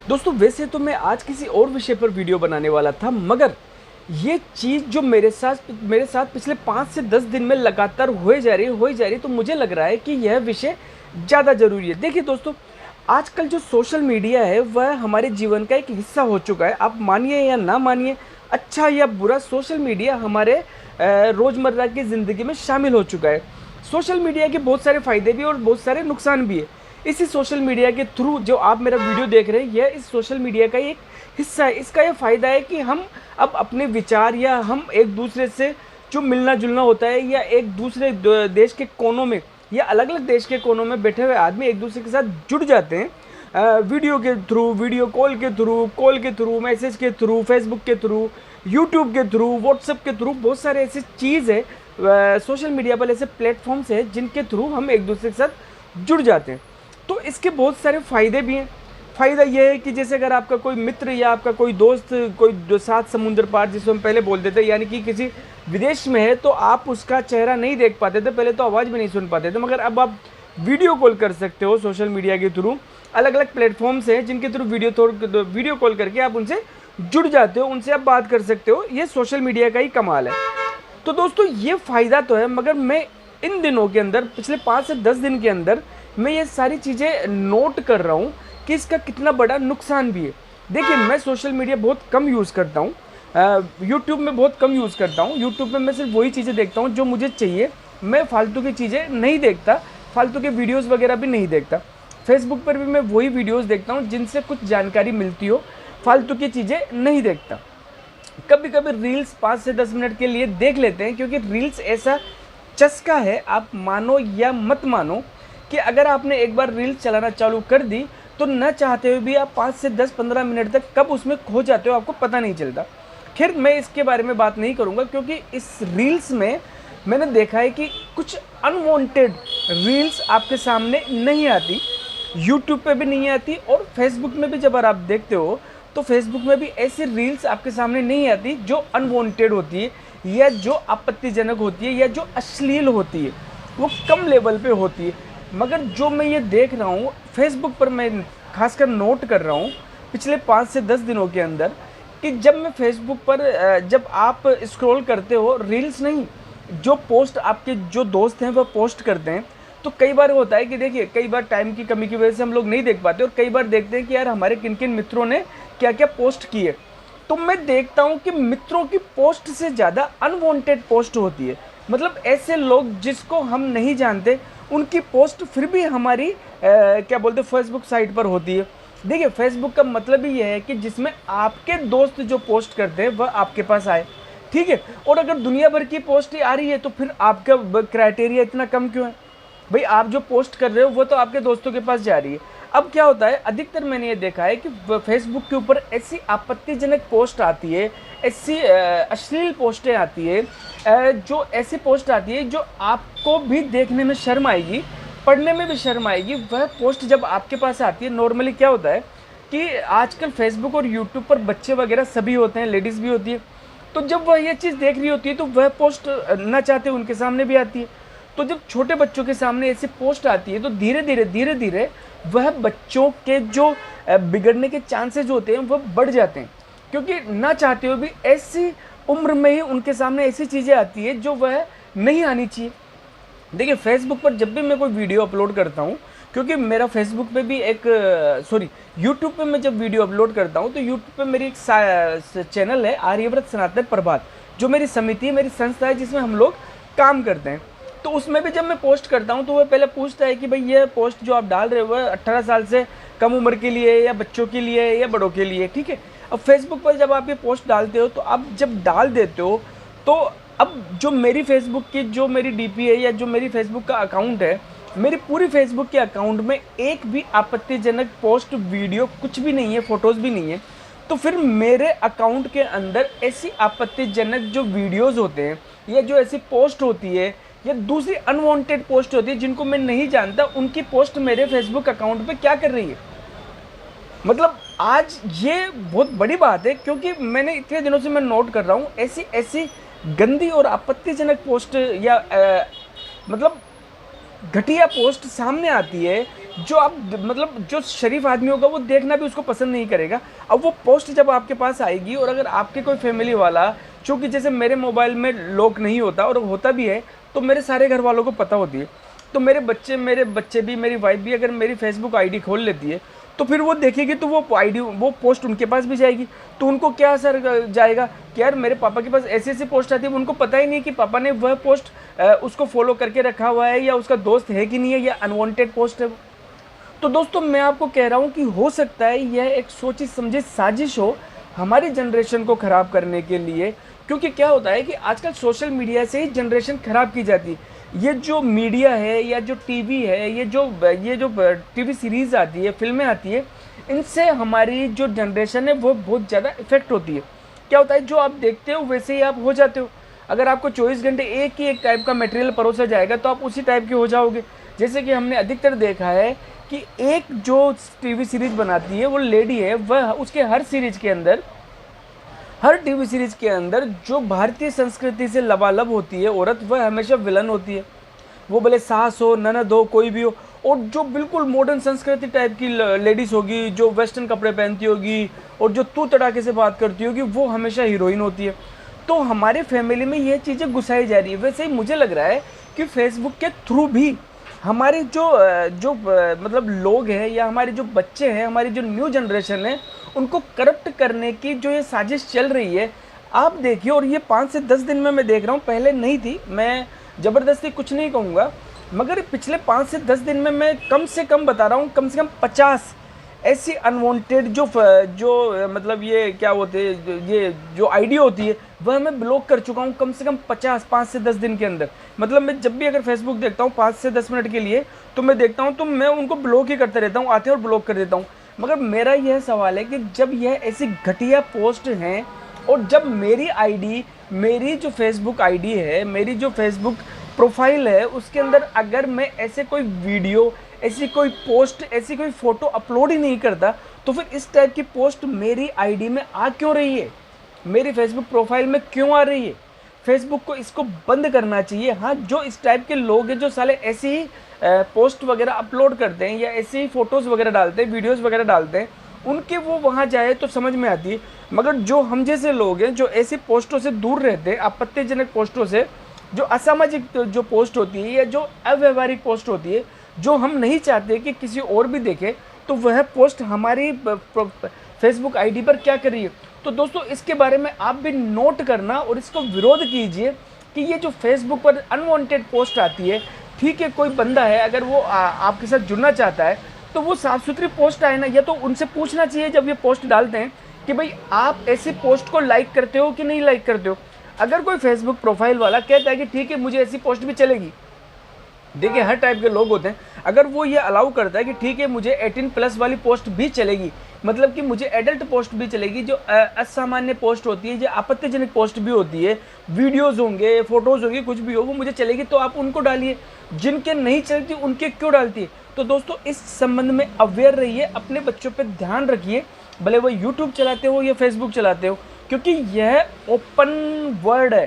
दोस्तों वैसे तो मैं आज किसी और विषय पर वीडियो बनाने वाला था, मगर ये चीज़ जो मेरे साथ पिछले 5 से 10 दिन में लगातार हो ही जा रही, तो मुझे लग रहा है कि यह विषय ज़्यादा ज़रूरी है। देखिए दोस्तों, आजकल जो सोशल मीडिया है वह हमारे जीवन का एक हिस्सा हो चुका है। आप मानिए या ना मानिए, अच्छा या बुरा, सोशल मीडिया हमारे रोज़मर्रा की ज़िंदगी में शामिल हो चुका है। सोशल मीडिया के बहुत सारे फ़ायदे भी और बहुत सारे नुकसान भी है। इसी सोशल मीडिया के थ्रू जो आप मेरा वीडियो देख रहे हैं, यह इस सोशल मीडिया का एक हिस्सा है। इसका ये फ़ायदा है कि हम अब अपने विचार या हम एक दूसरे से जो मिलना जुलना होता है, या एक दूसरे देश के कोनों में या अलग अलग देश के कोनों में बैठे हुए आदमी एक दूसरे के साथ जुड़ जाते हैं, वीडियो के थ्रू, वीडियो कॉल के थ्रू, मैसेज के थ्रू, फेसबुक के थ्रू, यूट्यूब के थ्रू, व्हाट्सएप के थ्रू। बहुत सारे ऐसी चीज़ है, सोशल मीडिया पर ऐसे प्लेटफॉर्म्स हैं जिनके थ्रू हम एक दूसरे के साथ जुड़ जाते हैं। तो इसके बहुत सारे फ़ायदे भी हैं। फ़ायदा यह है कि जैसे अगर आपका कोई मित्र या आपका कोई दोस्त कोई जो सात समुंदर पार, जिसको हम पहले बोलते थे, यानी कि किसी विदेश में है, तो आप उसका चेहरा नहीं देख पाते थे, पहले तो आवाज़ भी नहीं सुन पाते थे, मगर अब आप वीडियो कॉल कर सकते हो सोशल मीडिया के थ्रू। अलग अलग प्लेटफॉर्म्स हैं जिनके थ्रू वीडियो कॉल करके आप उनसे जुड़ जाते हो, उनसे आप बात कर सकते हो। ये सोशल मीडिया का ही कमाल है। तो दोस्तों ये फ़ायदा तो है, मगर मैं इन दिनों के अंदर, पिछले 5 से 10 दिन के अंदर, मैं ये सारी चीज़ें नोट कर रहा हूँ कि इसका कितना बड़ा नुकसान भी है। देखिए, मैं सोशल मीडिया बहुत कम यूज़ करता हूँ, यूट्यूब में बहुत कम यूज़ करता हूँ। यूट्यूब में मैं सिर्फ वही चीज़ें देखता हूँ जो मुझे चाहिए। मैं फालतू की चीज़ें नहीं देखता, फालतू के वीडियोज़ वगैरह भी नहीं देखता। फेसबुक पर भी मैं वही वीडियोज़ देखता हूँ जिनसे कुछ जानकारी मिलती हो, फालतू की चीज़ें नहीं देखता। कभी कभी रील्स 5 से 10 मिनट के लिए देख लेते हैं, क्योंकि रील्स ऐसा चस्का है, आप मानो या मत मानो, कि अगर आपने एक बार रील्स चलाना चालू कर दी तो न चाहते हुए भी आप 5 से 10-15 मिनट तक कब उसमें खो जाते हो आपको पता नहीं चलता। खैर, मैं इसके बारे में बात नहीं करूँगा, क्योंकि इस रील्स में मैंने देखा है कि कुछ अनवांटेड रील्स आपके सामने नहीं आती, यूट्यूब पे भी नहीं आती, और फेसबुक में भी जब आप देखते हो तो फेसबुक में भी ऐसी रील्स आपके सामने नहीं आती जो अनवांटेड होती है, या जो आपत्तिजनक होती है, या जो अश्लील होती है, वो कम लेवल पे होती है। मगर जो मैं ये देख रहा हूँ फेसबुक पर, मैं खासकर नोट कर रहा हूँ पिछले 5 से 10 दिनों के अंदर, कि जब मैं फेसबुक पर जब आप स्क्रॉल करते हो, रील्स नहीं, जो पोस्ट आपके जो दोस्त हैं वो पोस्ट करते हैं, तो कई बार होता है कि देखिए, कई बार टाइम की कमी की वजह से हम लोग नहीं देख पाते, और कई बार देखते हैं कि यार हमारे किन किन मित्रों ने क्या क्या पोस्ट किए। तो मैं देखता हूँ कि मित्रों की पोस्ट से ज़्यादा अनवांटेड पोस्ट होती है। मतलब ऐसे लोग जिसको हम नहीं जानते, उनकी पोस्ट फिर भी हमारी क्या बोलते हैं, फेसबुक साइट पर होती है। देखिए, फेसबुक का मतलब ही यह है कि जिसमें आपके दोस्त जो पोस्ट करते हैं वह आपके पास आए, ठीक है। और अगर दुनिया भर की पोस्ट आ रही है तो फिर आपका क्राइटेरिया इतना कम क्यों है भाई? आप जो पोस्ट कर रहे हो वो तो आपके दोस्तों के पास जा रही है। अब क्या होता है, अधिकतर मैंने ये देखा है कि फेसबुक के ऊपर ऐसी आपत्तिजनक पोस्ट आती है, ऐसी अश्लील पोस्टें आती है, जो ऐसी पोस्ट आती है जो आपको भी देखने में शर्म आएगी, पढ़ने में भी शर्म आएगी। वह पोस्ट जब आपके पास आती है, नॉर्मली क्या होता है कि आजकल फेसबुक और यूट्यूब पर बच्चे वगैरह सभी होते हैं, लेडीज़ भी होती है, तो जब वह ये चीज़ देख रही होती है तो वह पोस्ट ना चाहते उनके सामने भी आती है। तो जब छोटे बच्चों के सामने ऐसी पोस्ट आती है तो धीरे धीरे वह बच्चों के जो बिगड़ने के चांसेस होते हैं वह बढ़ जाते हैं, क्योंकि ना चाहते हुए भी ऐसी उम्र में ही उनके सामने ऐसी चीज़ें आती है जो वह नहीं आनी चाहिए। देखिए, फेसबुक पर जब भी मैं कोई वीडियो अपलोड करता हूँ, क्योंकि मेरा फेसबुक पे भी एक यूट्यूब पे मैं जब वीडियो अपलोड करता हूँ तो यूट्यूब पे मेरी एक चैनल है, आर्यव्रत सनातन प्रभात, जो मेरी समिति है, मेरी संस्था है, जिसमें हम लोग काम करते हैं। तो उसमें भी जब मैं पोस्ट करता हूँ तो वह पहले पूछता है कि भाई ये पोस्ट जो आप डाल रहे हो वह 18 साल से कम उम्र के लिए है, या बच्चों के लिए है, या बड़ों के लिए, ठीक है। अब फेसबुक पर जब आप ये पोस्ट डालते हो, तो आप जब डाल देते हो, तो अब जो मेरी फेसबुक की जो मेरी डीपी है, या जो मेरी फेसबुक का अकाउंट है, मेरी पूरी फेसबुक के अकाउंट में एक भी आपत्तिजनक पोस्ट, वीडियो कुछ भी नहीं है, फ़ोटोज़ भी नहीं है। तो फिर मेरे अकाउंट के अंदर ऐसी आपत्तिजनक जो वीडियोज़ होते हैं, या जो ऐसी पोस्ट होती है, या दूसरी अनवांटेड पोस्ट होती है जिनको मैं नहीं जानता, उनकी पोस्ट मेरे फेसबुक अकाउंट पे क्या कर रही है। मतलब आज ये बहुत बड़ी बात है, क्योंकि मैंने इतने दिनों से मैं नोट कर रहा हूँ ऐसी ऐसी गंदी और आपत्तिजनक पोस्ट, या मतलब घटिया पोस्ट सामने आती है जो आप मतलब जो शरीफ आदमी होगा वो देखना भी उसको पसंद नहीं करेगा। अब वो पोस्ट जब आपके पास आएगी और अगर आपके कोई फैमिली वाला, चूँकि जैसे मेरे मोबाइल में लॉक नहीं होता और होता भी है तो मेरे सारे घर वालों को पता होती है, तो मेरे बच्चे भी, मेरी वाइफ भी अगर मेरी फेसबुक आईडी खोल लेती है तो फिर वो देखेगी तो वो आईडी, वो पोस्ट उनके पास भी जाएगी। तो उनको क्या असर जाएगा कि यार मेरे पापा के पास ऐसी ऐसी पोस्ट आती है, उनको पता ही नहीं कि पापा ने वह पोस्ट उसको फॉलो करके रखा हुआ है या उसका दोस्त है कि नहीं है या अनवांटेड पोस्ट है। तो दोस्तों मैं आपको कह रहा हूँ कि हो सकता है यह एक सोची समझी साजिश हो हमारी जनरेशन को ख़राब करने के लिए। क्योंकि क्या होता है कि आजकल सोशल मीडिया से ही जनरेशन ख़राब की जाती है। ये जो मीडिया है या जो टीवी है, ये जो टीवी सीरीज़ आती है, फिल्में आती है, इनसे हमारी जो जनरेशन है वो बहुत ज़्यादा इफ़ेक्ट होती है। क्या होता है, जो आप देखते हो वैसे ही आप हो जाते हो। अगर आपको 24 घंटे एक ही एक टाइप का मटेरियल परोसा जाएगा तो आप उसी टाइप के हो जाओगे। जैसे कि हमने अधिकतर देखा है कि एक जो टीवी सीरीज़ बनाती है वो लेडी है, वह उसके हर टीवी सीरीज़ के अंदर जो भारतीय संस्कृति से लबालब होती है औरत, वह हमेशा विलन होती है। वो भले सास हो, ननद हो, कोई भी हो। और जो बिल्कुल मॉडर्न संस्कृति टाइप की लेडीज़ होगी, जो वेस्टर्न कपड़े पहनती होगी और जो तू तड़ाके से बात करती होगी, वो हमेशा हीरोइन होती है। तो हमारे फैमिली में ये चीज़ें घुसाई जा रही है। वैसे ही मुझे लग रहा है कि फेसबुक के थ्रू भी हमारे मतलब लोग हैं या हमारे जो बच्चे हैं, हमारी जो न्यू जनरेशन है, उनको करप्ट करने की जो ये साजिश चल रही है, आप देखिए। और ये 5 से 10 दिन में मैं देख रहा हूँ, पहले नहीं थी। मैं ज़बरदस्ती कुछ नहीं कहूँगा, मगर पिछले 5 से 10 दिन में मैं कम से कम बता रहा हूँ, कम से कम 50 ऐसी अनवांटेड जो मतलब ये क्या होते हैं, ये जो आईडी होती है, वह मैं ब्लॉक कर चुका हूँ कम से कम 50, 5 से 10 दिन के अंदर। मतलब मैं जब भी अगर फेसबुक देखता हूँ 5 से 10 मिनट के लिए, तो मैं देखता हूँ तो मैं उनको ब्लॉक ही करते रहता हूँ, आते हैं और ब्लॉक कर देता हूँ। मगर मेरा यह सवाल है कि जब यह ऐसी घटिया पोस्ट हैं और जब मेरी आईडी, मेरी जो फेसबुक आईडी है, मेरी जो फेसबुक प्रोफाइल है, उसके अंदर अगर मैं ऐसे कोई वीडियो, ऐसी कोई पोस्ट, ऐसी कोई फ़ोटो अपलोड ही नहीं करता, तो फिर इस टाइप की पोस्ट मेरी आईडी में आ क्यों रही है, मेरी फेसबुक प्रोफाइल में क्यों आ रही है? फेसबुक को इसको बंद करना चाहिए। हाँ, जो इस टाइप के लोग हैं जो साले ऐसी ही पोस्ट वगैरह अपलोड करते हैं या ऐसे ही फ़ोटोज़ वगैरह डालते हैं, वीडियोज़ वगैरह डालते हैं, उनके वो वहाँ जाए तो समझ में आती है। मगर जो हम जैसे लोग हैं जो ऐसी पोस्टों से दूर रहते हैं, आपत्तिजनक पोस्टों से, जो असामाजिक जो पोस्ट होती है या जो अव्यवहारिक पोस्ट होती है, जो हम नहीं चाहते कि किसी और भी देखे, तो वह पोस्ट हमारी फेसबुक आईडी पर क्या कर रही है। तो दोस्तों इसके बारे में आप भी नोट करना और इसको विरोध कीजिए कि ये जो फेसबुक पर अनवांटेड पोस्ट आती है, ठीक है, कोई बंदा है अगर वो आपके साथ जुड़ना चाहता है तो वो साफ़ सुथरी पोस्ट आए ना, या तो उनसे पूछना चाहिए जब ये पोस्ट डालते हैं कि भाई आप ऐसी पोस्ट को लाइक करते हो कि नहीं लाइक करते हो। अगर कोई फेसबुक प्रोफाइल वाला कहता है कि ठीक है मुझे ऐसी पोस्ट भी चलेगी, देखिए हर टाइप के लोग होते हैं, अगर वो ये अलाउ करता है कि ठीक है मुझे 18+ वाली पोस्ट भी चलेगी, मतलब कि मुझे एडल्ट पोस्ट भी चलेगी, जो असामान्य पोस्ट होती है, जो आपत्तिजनक पोस्ट भी होती है, वीडियोज़ होंगे, फोटोज़ होंगी, कुछ भी हो, वो मुझे चलेगी, तो आप उनको डालिए। जिनके नहीं चलती उनके क्यों डालती है? तो दोस्तों इस संबंध में अवेयर रहिए, अपने बच्चों पर ध्यान रखिए, भले वो यूट्यूब चलाते हो या फेसबुक चलाते हो, क्योंकि यह ओपन वर्ल्ड है,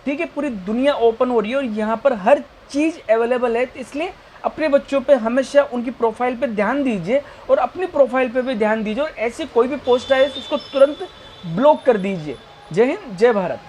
ठीक है, पूरी दुनिया ओपन हो रही है और यहाँ पर हर चीज़ अवेलेबल है। इसलिए अपने बच्चों पे हमेशा उनकी प्रोफाइल पे ध्यान दीजिए और अपनी प्रोफाइल पे भी ध्यान दीजिए, और ऐसी कोई भी पोस्ट आए तो उसको तुरंत ब्लॉक कर दीजिए। जय हिंद, जय भारत।